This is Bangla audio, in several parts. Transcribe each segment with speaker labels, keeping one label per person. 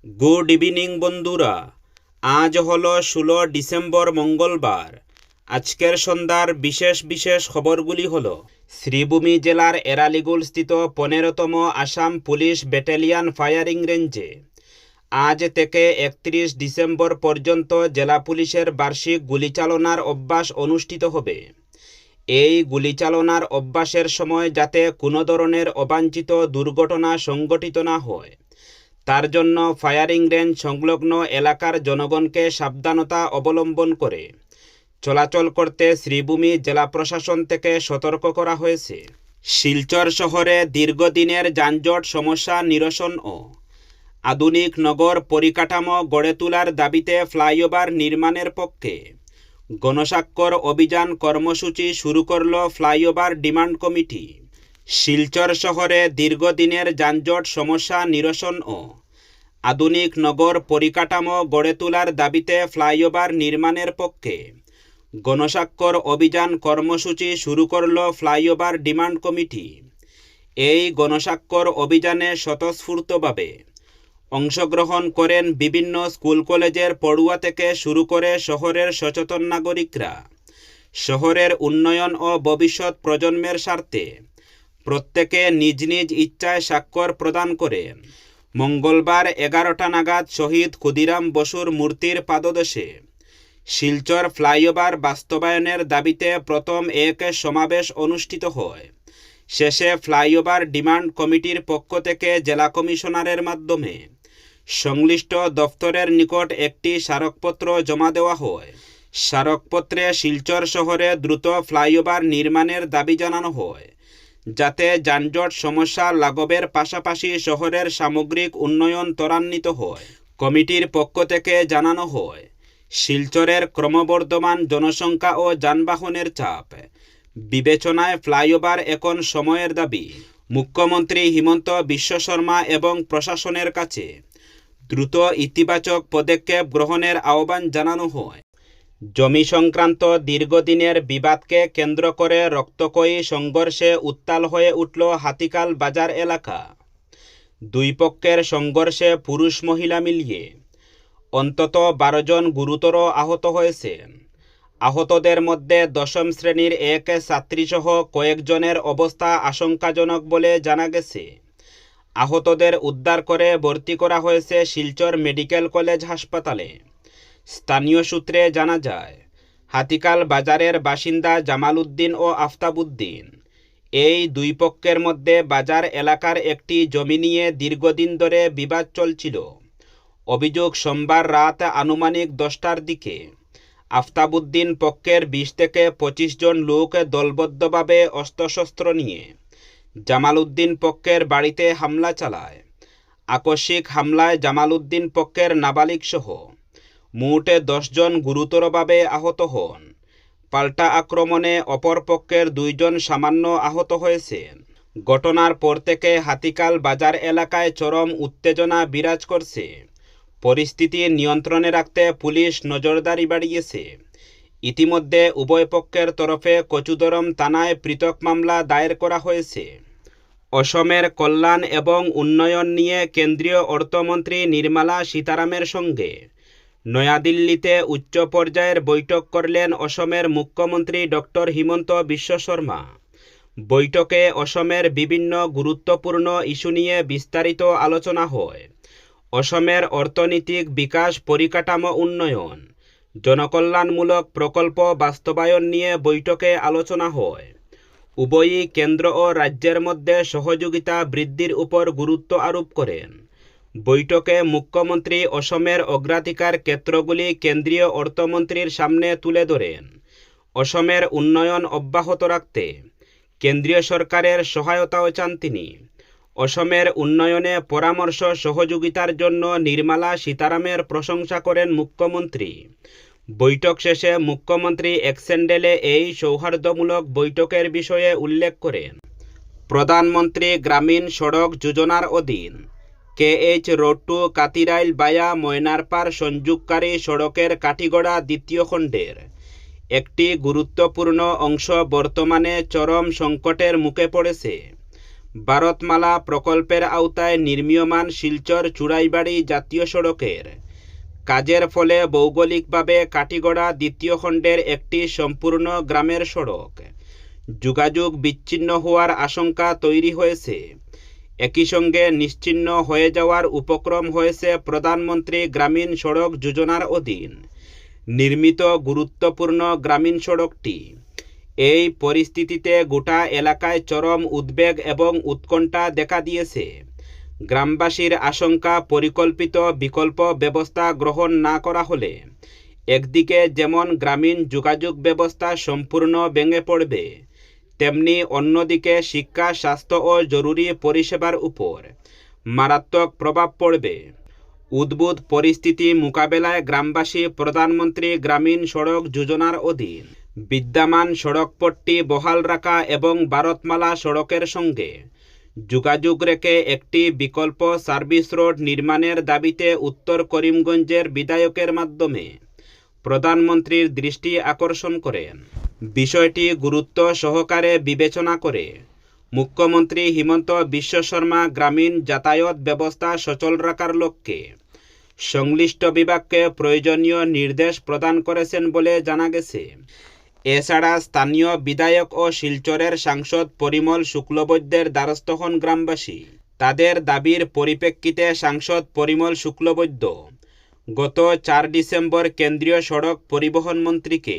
Speaker 1: গুড ইভিনিং বন্ধুরা, আজ হলো 16 ডিসেম্বর মঙ্গলবার। আজকের সন্ধ্যার বিশেষ বিশেষ খবরগুলি হলো শ্রীভূমি জেলার এরালিগুল স্থিত 15তম আসাম পুলিশ ব্যাটালিয়ন ফায়ারিং রেঞ্জে আজ থেকে 31 ডিসেম্বর পর্যন্ত জেলা পুলিশের বার্ষিক গুলিচালনার অভ্যাস অনুষ্ঠিত হবে। এই গুলিচালনার অভ্যাসের সময় যাতে কোনো ধরনের অবাঞ্ছিত দুর্ঘটনা সংঘটিত না হয়, তার জন্য ফায়ারিং রেঞ্জ সংলগ্ন এলাকার জনগণকে সাবধানতা অবলম্বন করে চলাচল করতে শ্রীভূমি জেলা প্রশাসন থেকে সতর্ক করা হয়েছে। শিলচর শহরে দীর্ঘদিনের যানজট সমস্যা নিরসন ও আধুনিক নগর পরিকাঠামো গড়ে তোলার দাবিতে ফ্লাইওভার নির্মাণের পক্ষে গণস্বাক্ষর অভিযান কর্মসূচি শুরু করল ফ্লাইওভার ডিমান্ড কমিটি। শিলচর শহরে দীর্ঘদিনের যানজট সমস্যা নিরসন ও আধুনিক নগর পরিকাঠামো গড়ে তোলার দাবিতে ফ্লাইওভার নির্মাণের পক্ষে গণস্বাক্ষর অভিযান কর্মসূচি শুরু করল ফ্লাইওভার ডিমান্ড কমিটি। এই গণস্বাক্ষর অভিযানে স্বতঃস্ফূর্তভাবে অংশগ্রহণ করেন বিভিন্ন স্কুল কলেজের পড়ুয়া থেকে শুরু করে শহরের সচেতন নাগরিকরা। শহরের উন্নয়ন ও ভবিষ্যৎ প্রজন্মের স্বার্থে প্রত্যেকে নিজ নিজ ইচ্ছায় স্বাক্ষর প্রদান করেন। মঙ্গলবার 11টা নাগাদ শহীদ ক্ষুদিরাম বসুর মূর্তির পাদদেশে শিলচর ফ্লাইওভার বাস্তবায়নের দাবিতে প্রথম এক সমাবেশ অনুষ্ঠিত হয়। শেষে ফ্লাইওভার ডিমান্ড কমিটির পক্ষ থেকে জেলা কমিশনারের মাধ্যমে সংশ্লিষ্ট দফতরের নিকট একটি স্মারকপত্র জমা দেওয়া হয়। স্মারকপত্রে শিলচর শহরে দ্রুত ফ্লাইওভার নির্মাণের দাবি জানানো হয়, যাতে যানজট সমস্যা লাঘবের পাশাপাশি শহরের সামগ্রিক উন্নয়ন ত্বরান্বিত হয়। কমিটির পক্ষ থেকে জানানো হয়, শিলচরের ক্রমবর্ধমান জনসংখ্যা ও যানবাহনের চাপ বিবেচনায় ফ্লাইওভার এখন সময়ের দাবি। মুখ্যমন্ত্রী হিমন্ত বিশ্ব শর্মা এবং প্রশাসনের কাছে দ্রুত ইতিবাচক পদক্ষেপ গ্রহণের আহ্বান জানানো হয়। জমি সংক্রান্ত দীর্ঘদিনের বিবাদকে কেন্দ্র করে রক্তক্ষয়ী সংঘর্ষে উত্তাল হয়ে উঠল হাতিকাল বাজার এলাকা। দুই পক্ষের সংঘর্ষে পুরুষ মহিলা মিলিয়ে অন্তত 12 জন গুরুতর আহত হয়েছেন। আহতদের মধ্যে 10ম শ্রেণীর এক ছাত্রীসহ কয়েকজনের অবস্থা আশঙ্কাজনক বলে জানা গেছে। আহতদের উদ্ধার করে ভর্তি করা হয়েছে শিলচর মেডিকেল কলেজ হাসপাতালে। স্থানীয় সূত্রে জানা যায়, হাতিকাল বাজারের বাসিন্দা জামাল উদ্দিন ও আফতাব উদ্দিন। এই দুই পক্ষের মধ্যে বাজার এলাকার একটি জমি নিয়ে দীর্ঘদিন ধরে বিবাদ চলছিল। অভিযোগ, সোমবার রাত আনুমানিক 10টার দিকে আফতাব উদ্দিন পক্ষের 20 থেকে 25 জন লোক দলবদ্ধভাবে অস্ত্রশস্ত্র নিয়ে জামাল উদ্দিন পক্ষের বাড়িতে হামলা চালায়। আকস্মিক হামলায় জামাল উদ্দিন পক্ষের নাবালিক সহ মোট 10 জন গুরুতরভাবে আহত হন। পাল্টা আক্রমণে অপর পক্ষের 2 জন সামান্য আহত হয়েছেন। ঘটনার পর থেকে হাতিকাল বাজার এলাকায় চরম উত্তেজনা বিরাজ করছে। পরিস্থিতি নিয়ন্ত্রণে রাখতে পুলিশ নজরদারি বাড়িয়েছে। ইতিমধ্যে উভয় পক্ষের তরফে কচুদরম থানায় পৃথক মামলা দায়ের করা হয়েছে। অসমের কল্যাণ এবং উন্নয়ন নিয়ে কেন্দ্রীয় অর্থমন্ত্রী নির্মলা সীতারামের সঙ্গে নয়াদিল্লিতে উচ্চ পর্যায়ের বৈঠক করলেন অসমের মুখ্যমন্ত্রী ডক্টর হিমন্ত বিশ্ব শর্মা। বৈঠকে অসমের বিভিন্ন গুরুত্বপূর্ণ ইস্যু নিয়ে বিস্তারিত আলোচনা হয়। অসমের অর্থনৈতিক বিকাশ, পরিকাঠামো উন্নয়ন, জনকল্যাণমূলক প্রকল্প বাস্তবায়ন নিয়ে বৈঠকে আলোচনা হয়। উভয়ই কেন্দ্র ও রাজ্যের মধ্যে সহযোগিতা বৃদ্ধির উপর গুরুত্ব আরোপ করেন। বৈঠকে মুখ্যমন্ত্রী অসমের অগ্রাধিকার ক্ষেত্রগুলি কেন্দ্রীয় অর্থমন্ত্রীর সামনে তুলে ধরেন। অসমের উন্নয়ন অব্যাহত রাখতে কেন্দ্রীয় সরকারের সহায়তাও চান তিনি। অসমের উন্নয়নে পরামর্শ সহযোগিতার জন্য নির্মলা সীতারামের প্রশংসা করেন মুখ্যমন্ত্রী। বৈঠক শেষে মুখ্যমন্ত্রী এক্সেন্ডেলে এই সৌহার্দ্যমূলক বৈঠকের বিষয়ে উল্লেখ করেন। প্রধানমন্ত্রী গ্রামীণ সড়ক যোজনার অধীন KH রোড টু কাতিরাইল বায়া ময়নারপাড় সংযোগকারী সড়কের কাঠিগড়া দ্বিতীয় খণ্ডের একটি গুরুত্বপূর্ণ অংশ বর্তমানে চরম সংকটের মুখে পড়েছে। ভারতমালা প্রকল্পের আওতায় নির্মীয়মান শিলচর চুড়াইবাড়ি জাতীয় সড়কের কাজের ফলে ভৌগোলিকভাবে কাটিগড়া দ্বিতীয় খণ্ডের একটি সম্পূর্ণ গ্রামের সড়ক যোগাযোগ বিচ্ছিন্ন হওয়ার আশঙ্কা তৈরি হয়েছে। একই সঙ্গে নিশ্চিহ্ন হয়ে যাওয়ার উপক্রম হয়েছে প্রধানমন্ত্রী গ্রামীণ সড়ক যোজনার অধীন নির্মিত গুরুত্বপূর্ণ গ্রামীণ সড়কটি। এই পরিস্থিতিতে গোটা এলাকায় চরম উদ্বেগ এবং উৎকণ্ঠা দেখা দিয়েছে। গ্রামবাসীর আশঙ্কা, পরিকল্পিত বিকল্প ব্যবস্থা গ্রহণ না করা হলে একদিকে যেমন গ্রামীণ যোগাযোগ ব্যবস্থা সম্পূর্ণ ভেঙে পড়বে, তেমনি অন্যদিকে শিক্ষা, স্বাস্থ্য ও জরুরি পরিষেবার উপর মারাত্মক প্রভাব পড়বে। উদ্ভূত পরিস্থিতি মোকাবেলায় গ্রামবাসী প্রধানমন্ত্রী গ্রামীণ সড়ক যোজনার অধীন বিদ্যমান সড়কপথটি বহাল রাখা এবং ভারতমালা সড়কের সঙ্গে যোগাযোগ রেখে একটি বিকল্প সার্ভিস রোড নির্মাণের দাবিতে উত্তর করিমগঞ্জের বিধায়কের মাধ্যমে প্রধানমন্ত্রীর দৃষ্টি আকর্ষণ করেন। বিষয়টি গুরুত্ব সহকারে বিবেচনা করে মুখ্যমন্ত্রী হিমন্ত বিশ্ব শর্মা গ্রামীণ যাতায়াত ব্যবস্থা সচল রাখার লক্ষ্যে সংশ্লিষ্ট বিভাগকে প্রয়োজনীয় নির্দেশ প্রদান করেছেন বলে জানা গেছে। এছাড়া স্থানীয় বিধায়ক ও শিলচরের সাংসদ পরিমল শুক্লবৈদ্যের দ্বারস্থ হন গ্রামবাসী। তাদের দাবির পরিপ্রেক্ষিতে সাংসদ পরিমল শুক্লবৈদ্য গত 4 ডিসেম্বর কেন্দ্রীয় সড়ক পরিবহন মন্ত্রীকে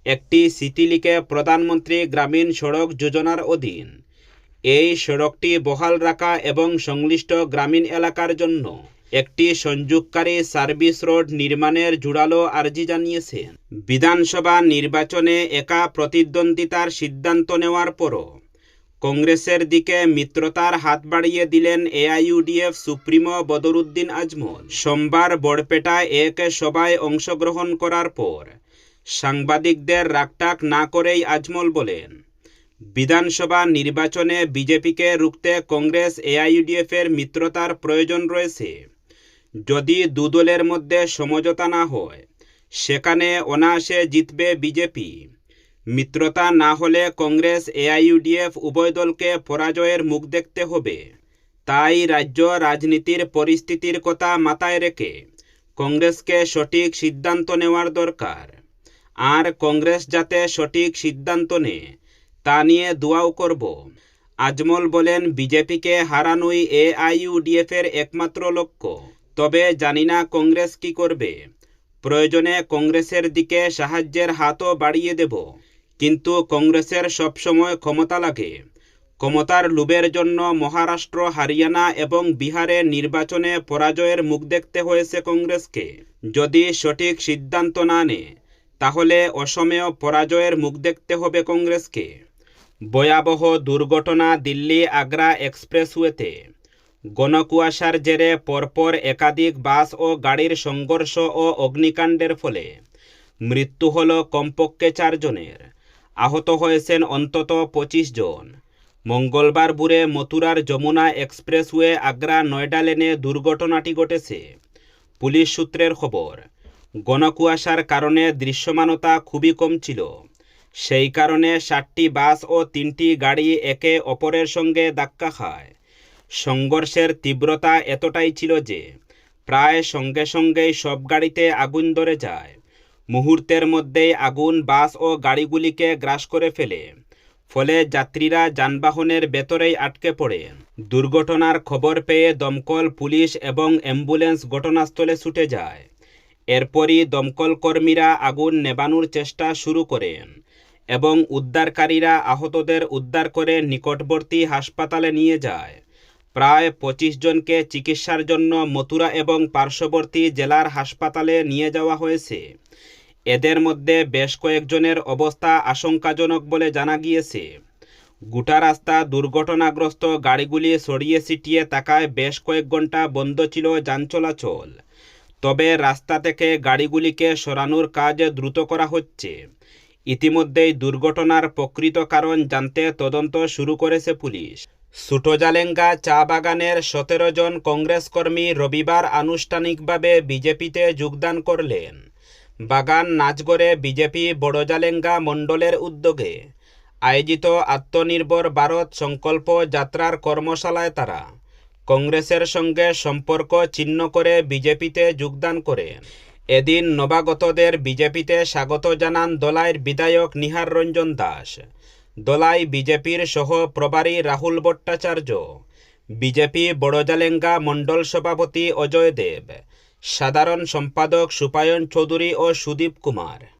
Speaker 1: একটি চিঠি লিখে প্রধানমন্ত্রী গ্রামীণ সড়ক যোজনার অধীন এই সড়কটি বহাল রাখা এবং সংশ্লিষ্ট গ্রামীণ এলাকার জন্য একটি সংযোগকারী সার্ভিস রোড নির্মাণের জোরালো আর্জি জানিয়েছেন। বিধানসভা নির্বাচনে একা প্রতিদ্বন্দ্বিতার সিদ্ধান্ত নেওয়ার পরও কংগ্রেসের দিকে মিত্রতার হাত বাড়িয়ে দিলেন এআইইউডিএফ সুপ্রিমো বদরুদ্দিন আজমল। সোমবার বড়পেটায় এক সভায় অংশগ্রহণ করার পর সাংবাদিকদের রাগটাক না করেই আজমল বলেন, বিধানসভা নির্বাচনে বিজেপিকে রুখতে কংগ্রেস এআইইউডিএফের মিত্রতার প্রয়োজন রয়েছে। যদি দুদলের মধ্যে সমঝোতা না হয় সেখানে অনায়াসে জিতবে বিজেপি। মিত্রতা না হলে কংগ্রেস এআইইউডিএফ উভয় দলকে পরাজয়ের মুখ দেখতে হবে। তাই রাজ্য রাজনীতির পরিস্থিতির কথা মাথায় রেখে কংগ্রেসকে সঠিক সিদ্ধান্ত নেওয়ার দরকার। আর কংগ্রেস যাতে সঠিক সিদ্ধান্ত নেয় তা নিয়ে দোয়াও করব। আজমল বলেন, বিজেপিকে হারানোই এআইইউডিএফের একমাত্র লক্ষ্য। তবে জানি না কংগ্রেস কি করবে। প্রয়োজনে কংগ্রেসের দিকে সাহায্যের হাতও বাড়িয়ে দেব। কিন্তু কংগ্রেসের সবসময় ক্ষমতা লাগে। ক্ষমতার লোভের জন্য মহারাষ্ট্র, হরিয়ানা এবং বিহারে নির্বাচনে পরাজয়ের মুখ দেখতে হয়েছে কংগ্রেসকে। যদি সঠিক সিদ্ধান্ত না নেয় তাহলে অসমেও পরাজয়ের মুখ দেখতে হবে কংগ্রেসকে। ভয়াবহ দুর্ঘটনা দিল্লি আগ্রা এক্সপ্রেসওয়েতে ঘনকুয়াশার জেরে পরপর একাধিক বাস ও গাড়ির সংঘর্ষ ও অগ্নিকাণ্ডের ফলে মৃত্যু হল কমপক্ষে 4 জনের, আহত হয়েছেন অন্তত 25 জন। মঙ্গলবার ভোরে মথুরার যমুনা এক্সপ্রেসওয়ে আগ্রা নয়ডা লেনে দুর্ঘটনাটি ঘটেছে। পুলিশ সূত্রের খবর, ঘনকুয়াশার কারণে দৃশ্যমানতা খুবই কম ছিল। সেই কারণে 7টি বাস ও 3টি গাড়ি একে অপরের সঙ্গে ধাক্কা খায়। সংঘর্ষের তীব্রতা এতটাই ছিল যে প্রায় সঙ্গে সঙ্গেই সব গাড়িতে আগুন ধরে যায়। মুহূর্তের মধ্যেই আগুন বাস ও গাড়িগুলিকে গ্রাস করে ফেলে। ফলে যাত্রীরা যানবাহনের ভেতরেই আটকে পড়েন। দুর্ঘটনার খবর পেয়ে দমকল, পুলিশ এবং অ্যাম্বুলেন্স ঘটনাস্থলে ছুটে যায়। এরপরই দমকল কর্মীরা আগুন নেভানোর চেষ্টা শুরু করেন এবং উদ্ধারকারীরা আহতদের উদ্ধার করে নিকটবর্তী হাসপাতালে নিয়ে যায়। প্রায় 25 জনকে চিকিৎসার জন্য মথুরা এবং পার্শ্ববর্তী জেলার হাসপাতালে নিয়ে যাওয়া হয়েছে। এদের মধ্যে বেশ কয়েকজনের অবস্থা আশঙ্কাজনক বলে জানা গিয়েছে। গোটা রাস্তা দুর্ঘটনাগ্রস্ত, গাড়িগুলি ছড়িয়ে ছিটিয়ে থাকায় বেশ কয়েক ঘন্টা বন্ধ ছিল যান চলাচল। তবে রাস্তা থেকে গাড়িগুলিকে সরানোর কাজ দ্রুত করা হচ্ছে। ইতিমধ্যেই দুর্ঘটনার প্রকৃত কারণ জানতে তদন্ত শুরু করেছে পুলিশ। ছোটজালেঙ্গা চা বাগানের 17 জন কংগ্রেস কর্মী রবিবার আনুষ্ঠানিকভাবে বিজেপিতে যোগদান করলেন। বাগান নাচগড়ে বিজেপি বড়জালেঙ্গা মণ্ডলের উদ্যোগে আয়োজিত আত্মনির্ভর ভারত সংকল্প যাত্রার কর্মশালায় তারা কংগ্রেসের সঙ্গে সম্পর্ক ছিন্ন করে বিজেপিতে যোগদান করে। এদিন নবাগতদের বিজেপিতে স্বাগত জানান দলাইয়ের বিধায়ক নিহার রঞ্জন দাস, দলাই বিজেপির সহ প্রভারী রাহুল ভট্টাচার্য, বিজেপি বড়জালেঙ্গা মণ্ডল সভাপতি অজয় দেব, সাধারণ সম্পাদক সুপায়ন চৌধুরী ও সুদীপ কুমার।